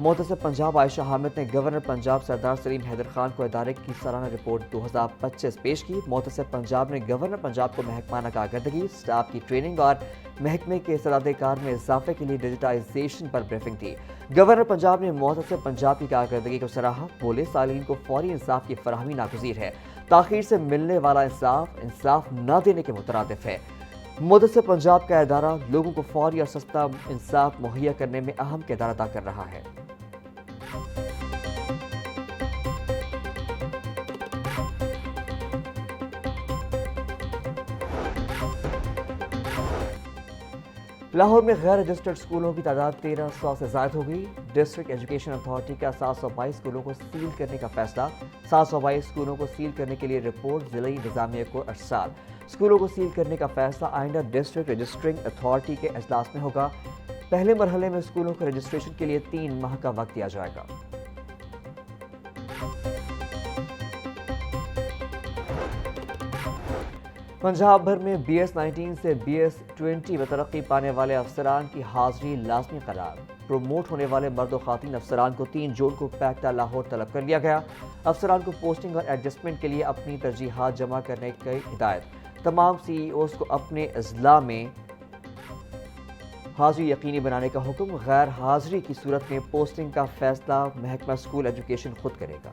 محتسب پنجاب عائشہ حامد نے گورنر پنجاب سردار سلیم حیدر خان کو ادارے کی سالانہ رپورٹ 2025 پیش کی۔ محتسب پنجاب نے گورنر پنجاب کو محکمانہ کارکردگی، سٹاف کی ٹریننگ اور محکمے کے استعداد کار میں اضافے کے لیے ڈیجیٹائزیشن پر بریفنگ دی۔ گورنر پنجاب نے محتسب پنجاب کی کارکردگی کو سراہا، بولے سالین کو فوری انصاف کی فراہمی ناگزیر ہے، تاخیر سے ملنے والا انصاف نہ دینے کے مترادف ہے۔ محتسب پنجاب کا ادارہ لوگوں کو فوری اور سستا انصاف مہیا کرنے میں اہم کردار ادا کر رہا ہے۔ لاہور میں غیر رجسٹرڈ اسکولوں کی تعداد 1300 سے زائد ہو گئی۔ ڈسٹرکٹ ایجوکیشن اتھارٹی کا 722 اسکولوں کو سیل کرنے کا فیصلہ۔ 722 اسکولوں کو سیل کرنے کے لیے رپورٹ ضلعی انتظامیہ کو ارسال۔ اسکولوں کو سیل کرنے کا فیصلہ آئندہ ڈسٹرکٹ رجسٹرنگ اتھارٹی کے اجلاس میں ہوگا۔ پہلے مرحلے میں اسکولوں کے رجسٹریشن کے لیے 3 ماہ کا وقت دیا جائے گا۔ پنجاب بھر میں BS19 سے BS20 میں ترقی پانے والے افسران کی حاضری لازمی قرار۔ پروموٹ ہونے والے مرد و خواتین افسران کو 3 جون کو پیکٹا لاہور طلب کر لیا گیا۔ افسران کو پوسٹنگ اور ایڈجسٹمنٹ کے لیے اپنی ترجیحات جمع کرنے کی ہدایت۔ تمام CEOs کو اپنے اضلاع میں حاضری یقینی بنانے کا حکم۔ غیر حاضری کی صورت میں پوسٹنگ کا فیصلہ محکمہ اسکول ایجوکیشن خود کرے گا۔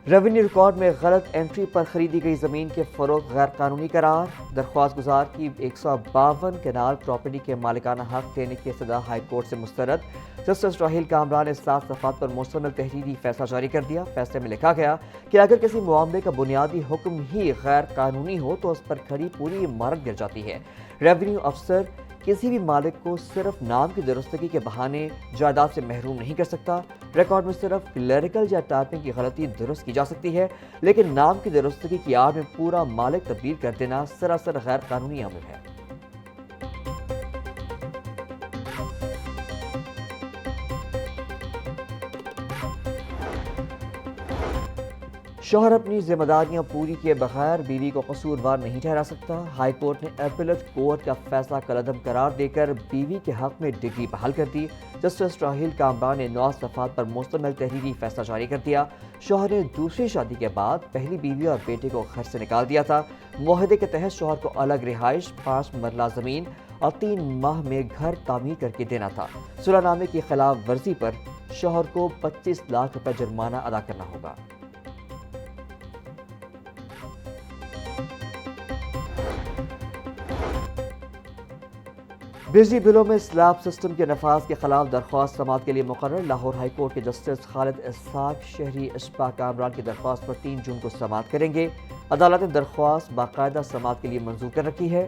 ریونیو ریکارڈ میں غلط انٹری پر خریدی گئی زمین کے فروخت غیر قانونی قرار۔ درخواست گزار کی 152 کنال پراپرٹی کے مالکانہ حق دینے کی استدعا ہائی کورٹ سے مسترد۔ جسٹس راہیل کامران نے 7 صفحات پر مشتمل تحریری فیصلہ جاری کر دیا۔ فیصلے میں لکھا گیا کہ اگر کسی معاملے کا بنیادی حکم ہی غیر قانونی ہو تو اس پر کھڑی پوری عمارت گر جاتی ہے۔ ریونیو افسر کسی بھی مالک کو صرف نام کی درستگی کے بہانے جائیداد سے محروم نہیں کر سکتا۔ ریکارڈ میں صرف کلریکل یا ٹائپنگ کی غلطی درست کی جا سکتی ہے، لیکن نام کی درستگی کی آڑ میں پورا مالک تبدیل کر دینا سراسر غیر قانونی عمل ہے۔ شوہر اپنی ذمہ داریاں پوری کیے بغیر بیوی کو قصوروار نہیں ٹھہرا سکتا۔ ہائی کورٹ نے اپیلٹ کورٹ کا فیصلہ کالعدم قرار دے کر بیوی کے حق میں ڈگری بحال کر دی۔ جسٹس راہیل کامران نے 9 صفحات پر مشتمل تحریری فیصلہ جاری کر دیا۔ شوہر نے دوسری شادی کے بعد پہلی بیوی اور بیٹے کو گھر سے نکال دیا تھا۔ معاہدے کے تحت شوہر کو الگ رہائش، 5 مرلہ زمین اور 3 ماہ میں گھر تعمیر کر کے دینا تھا۔ صلح نامے کی خلاف ورزی پر شوہر کو 25 لاکھ روپے جرمانہ ادا کرنا ہوگا۔ بجلی بلوں میں سلیب سسٹم کے نفاذ کے خلاف درخواست سماعت کے لیے مقرر۔ لاہور ہائی کورٹ کے جسٹس خالد اسحاق شہری اشفاق کامران کی درخواست پر 3 جون کو سماعت کریں گے۔ عدالت نے درخواست باقاعدہ سماعت کے لیے منظور کر رکھی ہے۔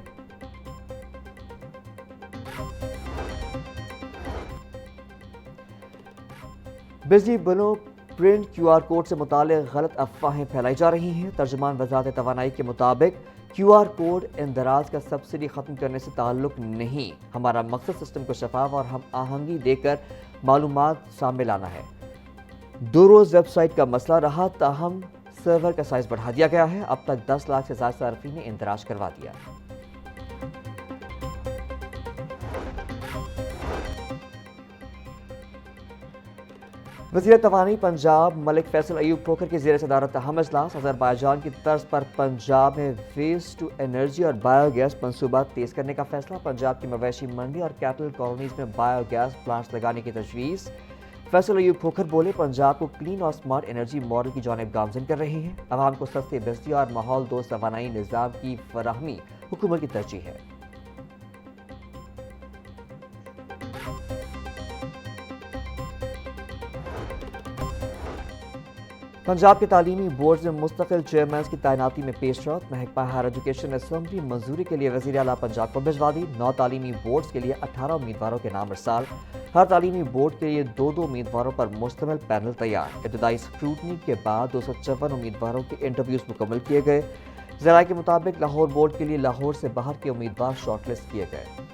بجلی بلوں پرنٹ QR کوڈ سے متعلق غلط افواہیں پھیلائی جا رہی ہیں۔ ترجمان وزارت توانائی کے مطابق QR کوڈ اندراج کا سبسڈی ختم کرنے سے تعلق نہیں، ہمارا مقصد سسٹم کو شفاف اور ہم آہنگی دے کر معلومات سامنے لانا ہے۔ 2 روز ویب سائٹ کا مسئلہ رہا، تاہم سرور کا سائز بڑھا دیا گیا ہے۔ اب تک 10 لاکھ سے زائد صارفین نے اندراج کروا دیا۔ وزیر توانائی پنجاب ملک فیصل ایوب کھوکھر کی زیر صدارت اہم اجلاس۔ آذربائیجان کی طرز پر پنجاب میں ویسٹ ٹو انرجی اور بایو گیس منصوبات تیز کرنے کا فیصلہ۔ پنجاب کی مویشی منڈی اور کیٹل کالونیز میں بایو گیس پلانٹس لگانے کی تجویز۔ فیصل ایوب کھوکھر بولے پنجاب کو کلین اور سمارٹ انرجی ماڈل کی جانب گامزن کر رہے ہیں۔ عوام کو سستی بجلی اور ماحول دوست توانائی نظام کی فراہمی حکومت کی ترجیح ہے۔ پنجاب کے تعلیمی بورڈز میں مستقل چیئرمینز کی تعیناتی میں پیش رفت۔ محکمہ ہائر ایجوکیشن اسمبلی منظوری کے لیے وزیر اعلیٰ پنجاب کو بھجوا دی۔ 9 تعلیمی بورڈز کے لیے 18 امیدواروں کے نام ارسال۔ ہر تعلیمی بورڈ کے لیے 2 امیدواروں پر مشتمل پینل تیار۔ ابتدائی اسکروٹنی کے بعد 254 امیدواروں کے انٹرویوز مکمل کیے گئے۔ ذرائع کے مطابق لاہور بورڈ کے لیے لاہور سے باہر کے امیدوار شارٹ لسٹ کیے گئے۔